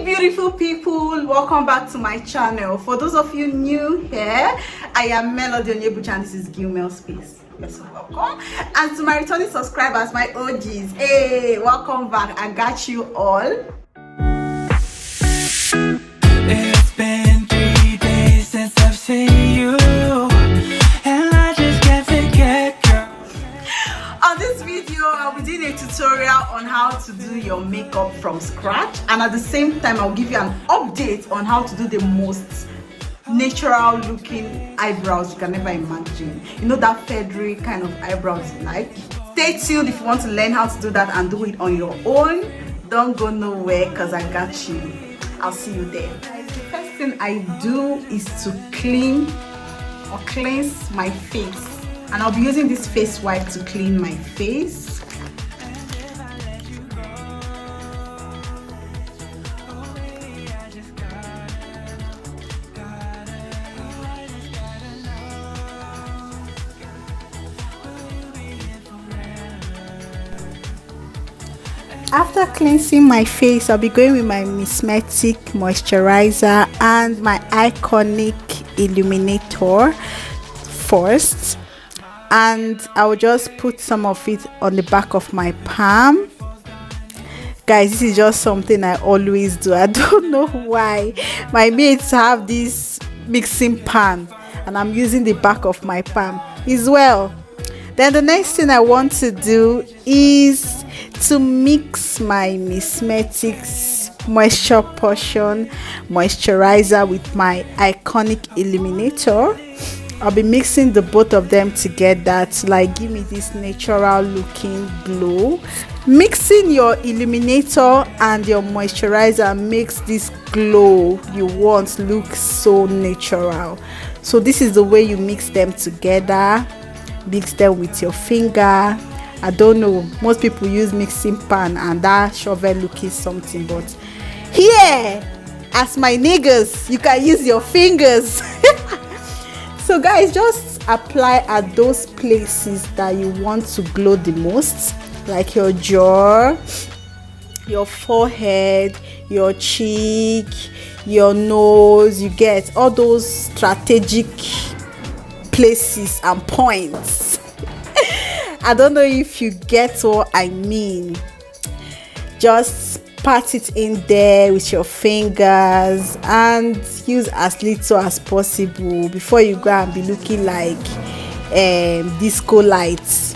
Beautiful people, welcome back to my channel. For those of you new here, I am Melody Onyebuchi and this is Gewmel Space. You're so welcome. And to my returning subscribers, my OGs, hey, welcome back. I got you all. It's been 3 days since I've seen you, and I just can't forget, girl. On this video, I'll be doing a tutorial on how to do your makeup from scratch, and at the same time I'll give you an update on how to do the most natural looking eyebrows you can ever imagine. You know, that feathery kind of eyebrows you like. Stay tuned if you want to learn how to do that and do it on your own. Don't go nowhere because I got you. I'll see you there. Guys, the first thing I do is to cleanse my face. And I'll be using this face wipe to clean my face. After cleansing my face, I'll be going with my Mismetics moisturizer and my iconic Illuminator first. And I will just put some of it on the back of my palm. Guys, this is just something I always do. I don't know why. My mates have this mixing pan and I'm using the back of my palm as well. Then the next thing I want to do is to mix my Mismetics moisture potion moisturizer with my iconic Illuminator. I'll be mixing the both of them together to like give me this natural looking glow. Mixing your Illuminator and your moisturizer makes this glow you want look so natural. So this is the way you mix them together. Mix them with your finger. I don't know, most people use mixing pan and that shovel looking something, but here as my niggas you can use your fingers. So guys, just apply at those places that you want to glow the most, like your jaw, your forehead, your cheek, your nose. You get all those strategic places and points. I don't know if you get what I mean. Just pat it in there with your fingers and use as little as possible before you go and be looking like disco lights.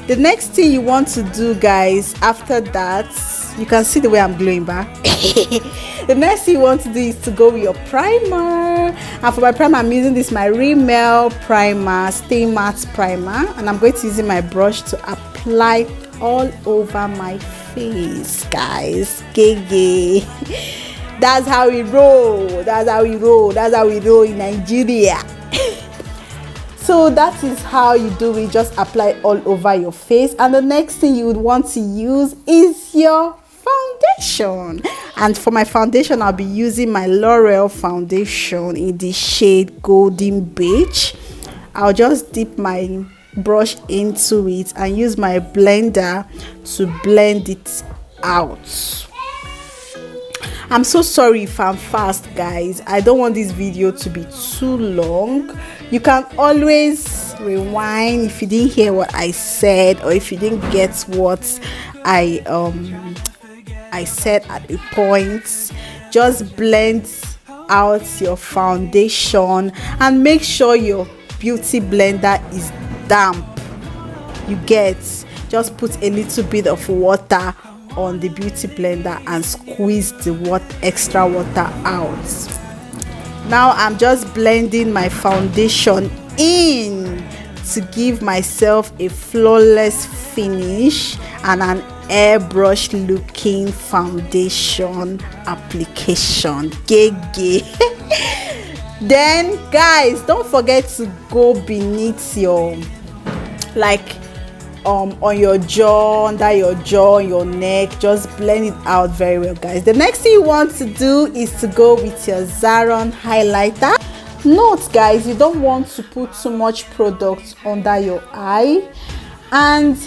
The next thing you want to do, guys, after that, you can see the way I'm glowing back. The next thing you want to do is to go with your primer, and for my primer I'm using this my Rimmel primer, Stay Matte primer, and I'm going to use my brush to apply all over my face, guys. Gege. That's how we roll. That's how we roll. That's how we roll in Nigeria. So that is how you do it. Just apply all over your face, and the next thing you would want to use is your foundation. And for my foundation, I'll be using my L'Oreal foundation in the shade Golden Beige. I'll just dip my brush into it and use my blender to blend it out. I'm so sorry if I'm fast, guys. I don't want this video to be too long. You can always rewind if you didn't hear what I said, or if you didn't get what I said at a point. Just blend out your foundation and make sure your beauty blender is damp. You get, just put a little bit of water on the beauty blender and squeeze the extra water out. Now I'm just blending my foundation in to give myself a flawless finish and an airbrush looking foundation application. Gege. Then guys, don't forget to go beneath your on your jaw, under your jaw, your neck. Just blend it out very well, guys. The next thing you want to do is to go with your Zaron highlighter. Note, guys, you don't want to put too much product under your eye, and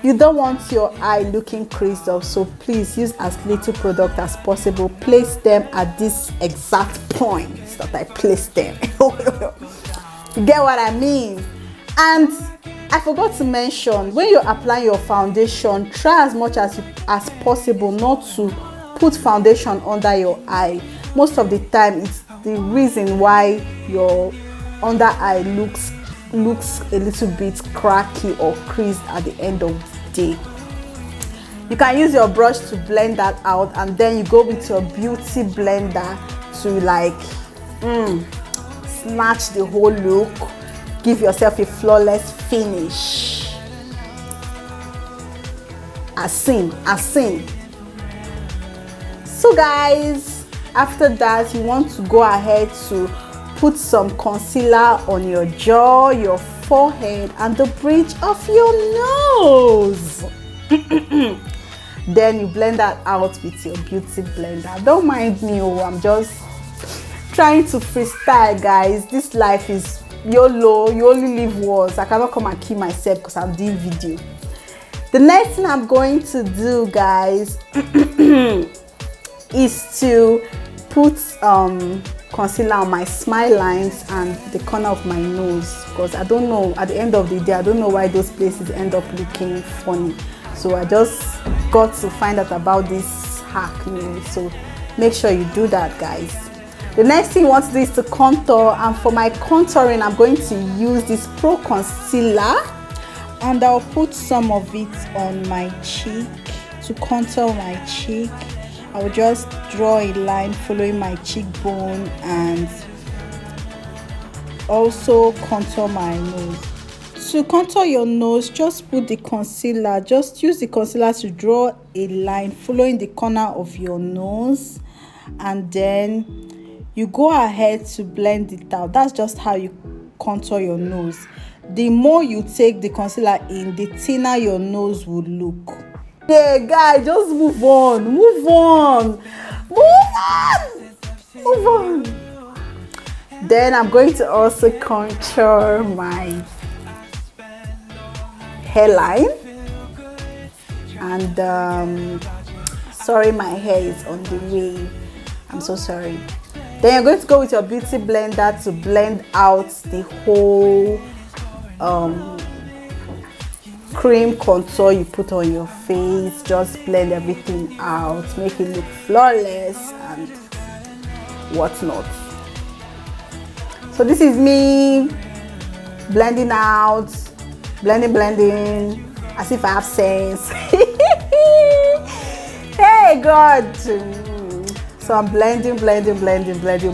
You don't want your eye looking creased up, so please use as little product as possible. Place them at this exact point that I placed them. You get what I mean? And I forgot to mention, when you're applying your foundation, try as much as possible not to put foundation under your eye. Most of the time, it's the reason why your under eye looks a little bit cracky or creased at the end of the day. You can use your brush to blend that out, and then you go with your beauty blender to like snatch the whole look, give yourself a flawless finish. As seen. So guys, after that, you want to go ahead to put some concealer on your jaw, your forehead, and the bridge of your nose. Then you blend that out with your beauty blender. Don't mind me, I'm just trying to freestyle, guys. This life is YOLO, you only live once. I cannot come and kill myself because I'm doing video. The next thing I'm going to do, guys, is to put concealer on my smile lines and the corner of my nose, because I don't know, at the end of the day, I don't know why those places end up looking funny. So I just got to find out about this hack, so make sure you do that, guys. The next thing you want to do is to contour, and for my contouring, I'm going to use this Pro Concealer, and I'll put some of it on my cheek to contour my cheek. I will just draw a line following my cheekbone and also contour my nose. To contour your nose, just put the concealer, just use the concealer to draw a line following the corner of your nose, and then you go ahead to blend it out. That's just how you contour your nose. The more you take the concealer in, the thinner your nose will look. Hey guys, just move on. Then I'm going to also contour my hairline, and sorry, my hair is on the way, I'm so sorry. Then you're going to go with your beauty blender to blend out the whole cream contour you put on your face. Just blend everything out, make it look flawless and whatnot. So this is me blending out, blending as if I have sense. Hey God. So I'm blending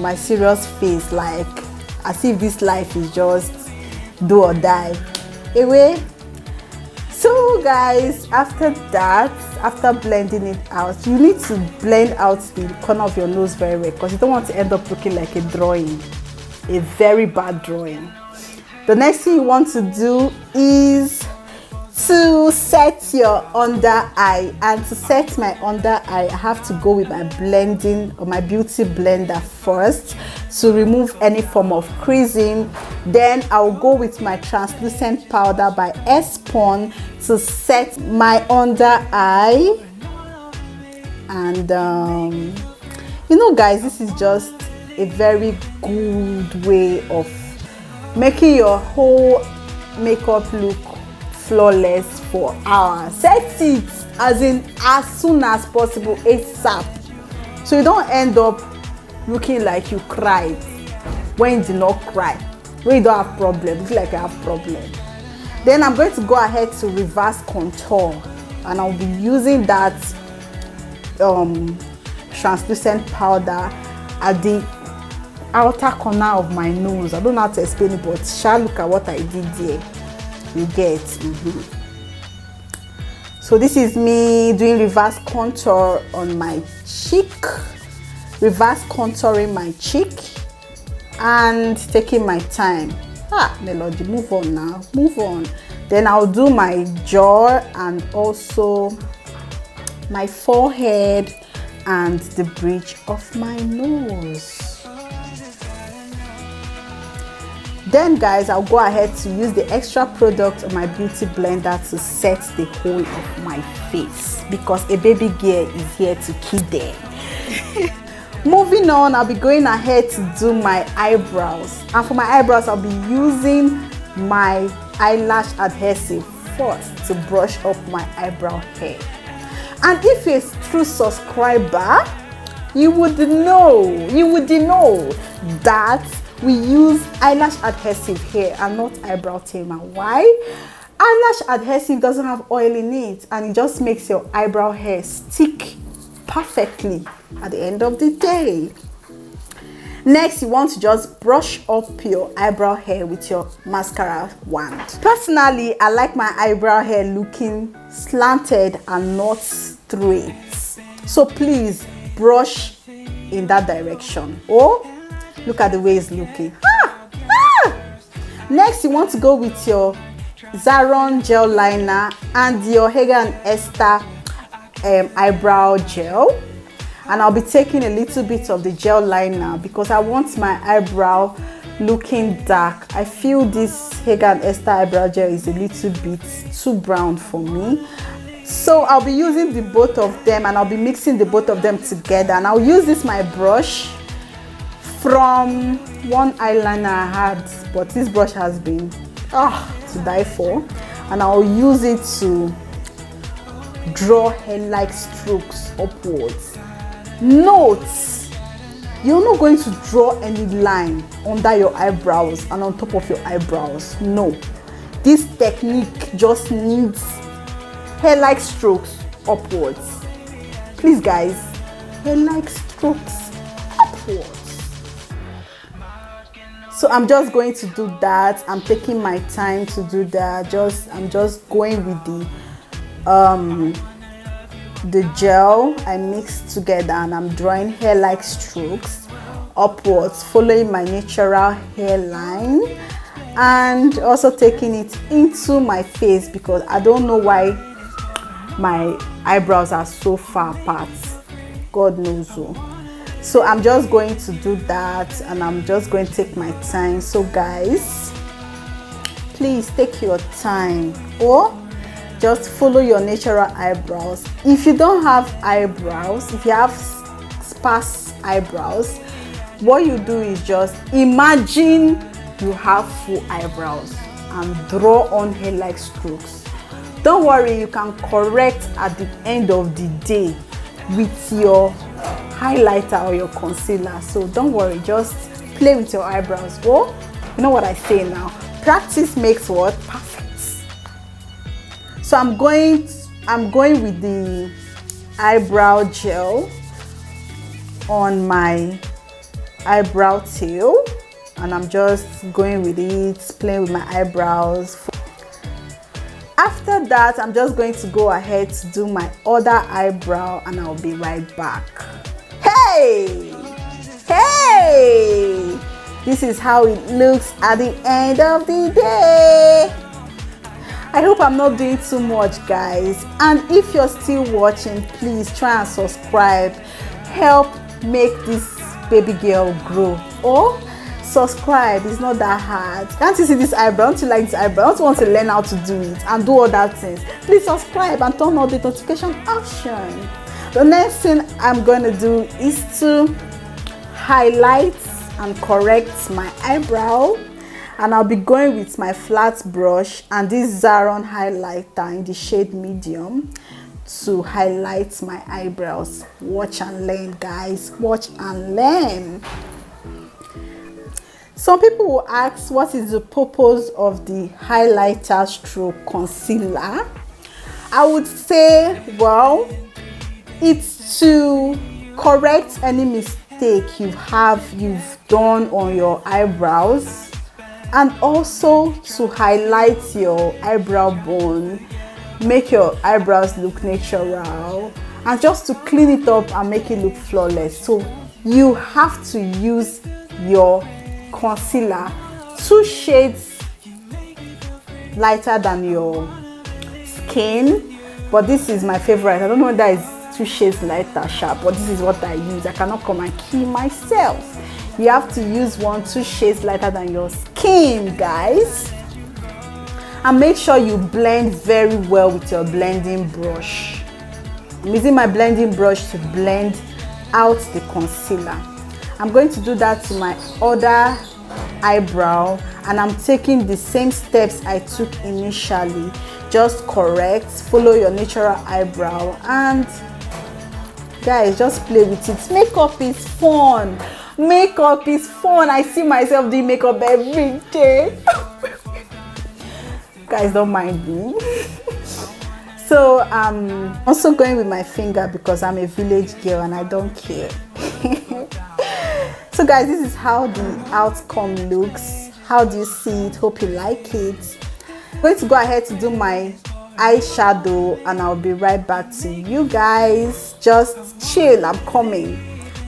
my serious face, like as if this life is just do or die. Anyway, so guys, after that, after blending it out, you need to blend out the corner of your nose very well, because you don't want to end up looking like a drawing, a very bad drawing. The next thing you want to do is to set your under eye, and to set my under eye, I have to go with my blending or my beauty blender first to remove any form of creasing. Then I'll go with my translucent powder by Airspun to set my under eye. And you know guys, this is just a very good way of making your whole makeup look flawless for hours. Set it as soon as possible, ASAP, so you don't end up looking like you cried when you did not cry, when you don't have problem, look like you have problem. Then I'm going to go ahead to reverse contour, and I'll be using that translucent powder at the outer corner of my nose. I don't know how to explain it, but shall look at what I did there. You get. So this is me doing reverse contour on my cheek, reverse contouring my cheek, and taking my time. Melody, move on now, move on. Then I'll do my jaw and also my forehead and the bridge of my nose. Then guys, I'll go ahead to use the extra product of my beauty blender to set the whole of my face, because a baby girl is here to kill them. Moving on, I'll be going ahead to do my eyebrows, and for my eyebrows I'll be using my eyelash adhesive first to brush up my eyebrow hair. And if you're a true subscriber, you would know that we use eyelash adhesive here and not eyebrow tamer. Why? Eyelash adhesive doesn't have oil in it, and it just makes your eyebrow hair stick perfectly at the end of the day. Next, you want to just brush up your eyebrow hair with your mascara wand. Personally, I like my eyebrow hair looking slanted and not straight, so please brush in that direction. Oh, look at the way it's looking. Next, you want to go with your Zaron gel liner and your Hager & Esther eyebrow gel, and I'll be taking a little bit of the gel liner because I want my eyebrow looking dark. I feel this Hager & Esther eyebrow gel is a little bit too brown for me, so I'll be using the both of them, and I'll be mixing the both of them together. And I'll use this my brush from one eyeliner I had, but this brush has been to die for, and I'll use it to draw hair-like strokes upwards. Note, you're not going to draw any line under your eyebrows and on top of your eyebrows. No, this technique just needs hair-like strokes upwards. Please guys, hair-like strokes upwards. So I'm just going to do that. I'm taking my time to do that. I'm just going with the gel I mixed together, and I'm drawing hair-like strokes upwards, following my natural hairline, and also taking it into my face because I don't know why my eyebrows are so far apart. God knows so. So I'm just going to do that, and I'm just going to take my time. So guys, please take your time, or just follow your natural eyebrows. If you don't have eyebrows, if you have sparse eyebrows, what you do is just imagine you have full eyebrows and draw on hair-like strokes. Don't worry, you can correct at the end of the day with your highlighter or your concealer. So don't worry, just play with your eyebrows. Oh, you know what I say now, practice makes what? Perfect. So I'm going with the eyebrow gel on my eyebrow tail, and I'm just going with it, playing with my eyebrows. After that, I'm just going to go ahead to do my other eyebrow, and I'll be right back. Hey! This is how it looks at the end of the day. I hope I'm not doing too much, guys. And if you're still watching, please try and subscribe. Help make this baby girl grow. Or subscribe, it's not that hard. Can't you see this eyebrow? Don't you like this eyebrow? Don't you want to learn how to do it and do all that things? Please subscribe and turn on the notification option. The next thing I'm going to do is to highlight and correct my eyebrow, and I'll be going with my flat brush and this Zaron highlighter in the shade medium to highlight my eyebrows. Watch and learn, guys. Watch and learn. Some people will ask, what is the purpose of the highlighter stroke concealer? I would say, well, it's to correct any mistake you've done on your eyebrows, and also to highlight your eyebrow bone, make your eyebrows look natural, and just to clean it up and make it look flawless. So you have to use your concealer 2 shades lighter than your skin, but this is my favorite. I don't know whether it's 2 shades lighter sharp, but this is what I use. I cannot come and kill myself. You have to use 2 shades lighter than your skin skin, guys. And make sure you blend very well with your blending brush. I'm using my blending brush to blend out the concealer. I'm going to do that to my other eyebrow, and I'm taking the same steps I took initially. Just correct, follow your natural eyebrow, and guys, just play with it. Makeup is fun. Makeup is fun. I see myself doing makeup every day. Guys, don't mind me. So I'm also going with my finger because I'm a village girl and I don't care. So guys, this is how the outcome looks. How do you see it? Hope you like it. I'm going to go ahead to do my eyeshadow and I'll be right back to you guys. Just chill, I'm coming.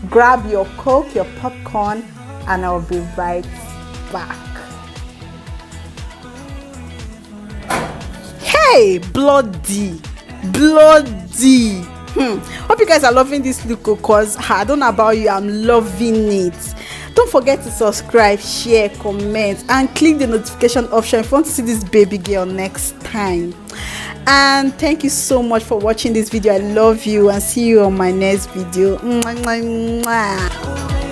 Grab your Coke, your popcorn, and I'll be right back. Hey, bloody. Hope you guys are loving this look, because I don't know about you, I'm loving it. Don't forget to subscribe, share, comment, and click the notification option if you want to see this baby girl next time. And thank you so much for watching this video. I love you, and see you on my next video. Mwah, mwah, mwah.